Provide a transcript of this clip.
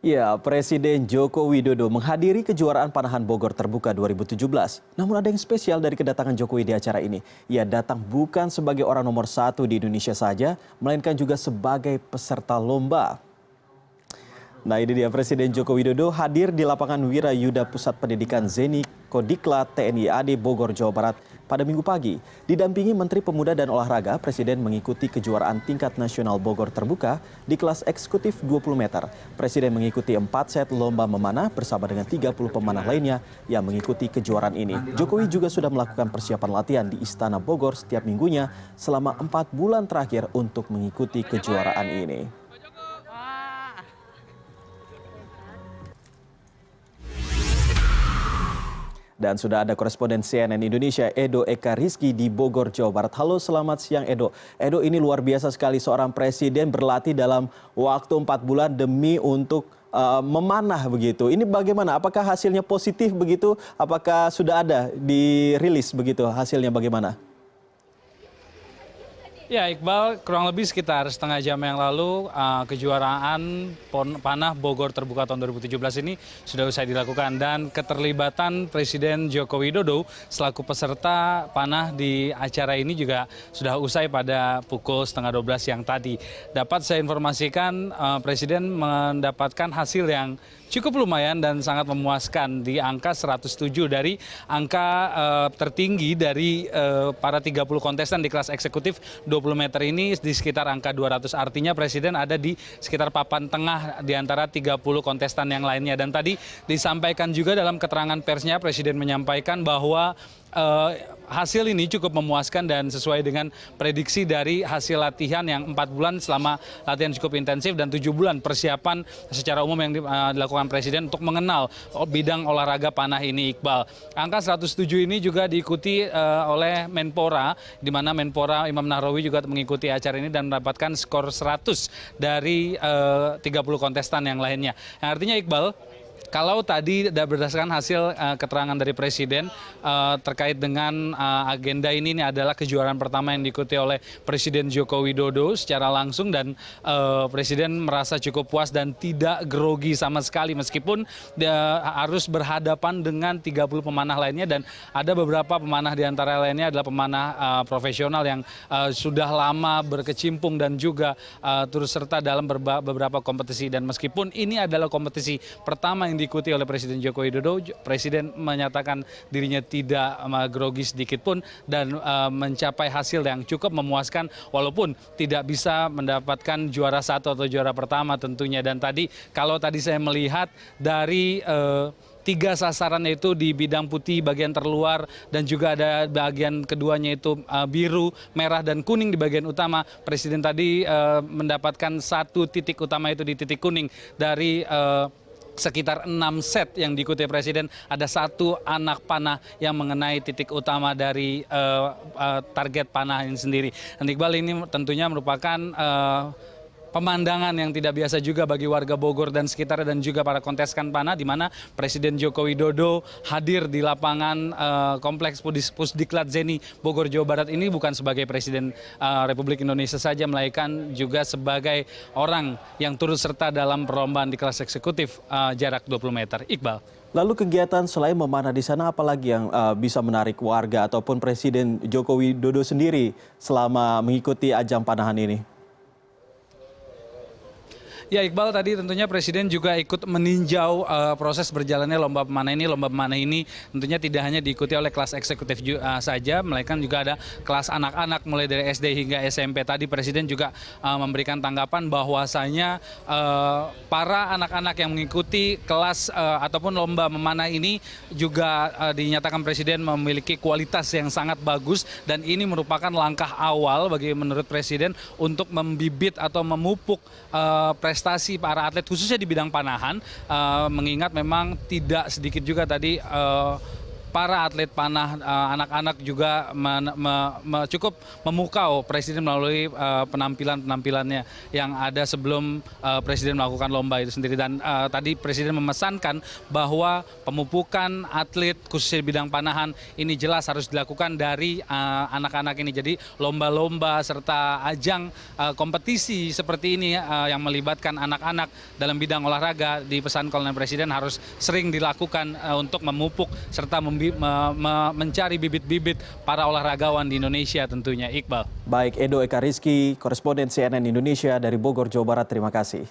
Ya, Presiden Joko Widodo menghadiri kejuaraan panahan Bogor Terbuka 2017. Namun ada yang spesial dari kedatangan Jokowi di acara ini. Ia datang bukan sebagai orang nomor satu di Indonesia saja, melainkan juga sebagai peserta lomba. Nah, ini dia Presiden Joko Widodo hadir di lapangan Wirayuda Pusat Pendidikan Zeni Kodiklat TNI AD Bogor, Jawa Barat pada Minggu pagi. Didampingi Menteri Pemuda dan Olahraga, Presiden mengikuti kejuaraan tingkat nasional Bogor Terbuka di kelas eksekutif 20 meter. Presiden mengikuti 4 set lomba memanah bersama dengan 30 pemanah lainnya yang mengikuti kejuaraan ini. Jokowi juga sudah melakukan persiapan latihan di Istana Bogor setiap minggunya selama 4 bulan terakhir untuk mengikuti kejuaraan ini. Dan sudah ada koresponden CNN Indonesia Edo Eka Rizky di Bogor, Jawa Barat. Halo, selamat siang Edo. Edo, ini luar biasa sekali seorang presiden berlatih dalam waktu 4 bulan demi untuk memanah begitu. Ini bagaimana? Apakah hasilnya positif begitu? Apakah sudah ada dirilis begitu hasilnya bagaimana? Ya, Iqbal, kurang lebih sekitar setengah jam yang lalu kejuaraan panah Bogor Terbuka tahun 2017 ini sudah usai dilakukan, dan keterlibatan Presiden Joko Widodo selaku peserta panah di acara ini juga sudah usai pada pukul 11:30 siang tadi. Dapat saya informasikan Presiden mendapatkan hasil yang cukup lumayan dan sangat memuaskan di angka 107 dari angka tertinggi dari para 30 kontestan di kelas eksekutif 20 meter ini di sekitar angka 200. Artinya Presiden ada di sekitar papan tengah di antara 30 kontestan yang lainnya. Dan tadi disampaikan juga dalam keterangan persnya, Presiden menyampaikan bahwa hasil ini cukup memuaskan dan sesuai dengan prediksi dari hasil latihan yang 4 bulan selama latihan cukup intensif dan 7 bulan persiapan secara umum yang dilakukan Presiden untuk mengenal bidang olahraga panah ini, Iqbal. Angka 107 ini juga diikuti oleh Menpora, di mana Menpora Imam Nahrawi juga mengikuti acara ini dan mendapatkan skor 100 dari 30 kontestan yang lainnya. Yang artinya, Iqbal, kalau tadi berdasarkan hasil keterangan dari Presiden terkait dengan agenda ini adalah kejuaraan pertama yang diikuti oleh Presiden Joko Widodo secara langsung, dan Presiden merasa cukup puas dan tidak grogi sama sekali meskipun harus berhadapan dengan 30 pemanah lainnya, dan ada beberapa pemanah di antara lainnya adalah pemanah profesional yang sudah lama berkecimpung dan juga turut serta dalam beberapa kompetisi. Dan meskipun ini adalah kompetisi pertama yang diikuti oleh Presiden Joko Widodo, Presiden menyatakan dirinya tidak grogi sedikit pun dan mencapai hasil yang cukup memuaskan walaupun tidak bisa mendapatkan juara satu atau juara pertama tentunya. Dan tadi kalau tadi saya melihat dari 3 sasaran, yaitu di bidang putih bagian terluar dan juga ada bagian keduanya itu biru, merah, dan kuning di bagian utama. Presiden tadi mendapatkan 1 titik utama, itu di titik kuning. Dari sekitar 6 set yang diikuti Presiden, ada 1 anak panah yang mengenai titik utama dari target panah ini sendiri. Dan Iqbal, ini tentunya merupakan pemandangan yang tidak biasa juga bagi warga Bogor dan sekitar dan juga para kontestan panah, di mana Presiden Joko Widodo hadir di lapangan kompleks Pusdiklat Zeni Bogor, Jawa Barat ini bukan sebagai Presiden Republik Indonesia saja, melainkan juga sebagai orang yang turut serta dalam perlombaan di kelas eksekutif jarak 20 meter. Iqbal. Lalu kegiatan selain memanah di sana, apalagi yang bisa menarik warga ataupun Presiden Joko Widodo sendiri selama mengikuti ajang panahan ini? Ya, Iqbal, tadi tentunya Presiden juga ikut meninjau proses berjalannya lomba pemanah ini. Lomba pemanah ini tentunya tidak hanya diikuti oleh kelas eksekutif saja, melainkan juga ada kelas anak-anak mulai dari SD hingga SMP. Tadi Presiden juga memberikan tanggapan bahwasanya para anak-anak yang mengikuti kelas ataupun lomba memanah ini juga dinyatakan Presiden memiliki kualitas yang sangat bagus, dan ini merupakan langkah awal bagi menurut Presiden untuk membibit atau memupuk prestasi para atlet khususnya di bidang panahan, mengingat memang tidak sedikit juga tadi para atlet panah anak-anak juga cukup memukau Presiden melalui penampilannya yang ada sebelum Presiden melakukan lomba itu sendiri. Dan tadi Presiden memesankan bahwa pemupukan atlet khususnya di bidang panahan ini jelas harus dilakukan dari anak-anak ini. Jadi lomba-lomba serta ajang kompetisi seperti ini yang melibatkan anak-anak dalam bidang olahraga dipesan oleh Presiden harus sering dilakukan untuk memupuk serta mencari bibit-bibit para olahragawan di Indonesia tentunya, Iqbal. Baik, Edo Eka Rizky, koresponden CNN Indonesia dari Bogor, Jawa Barat, terima kasih.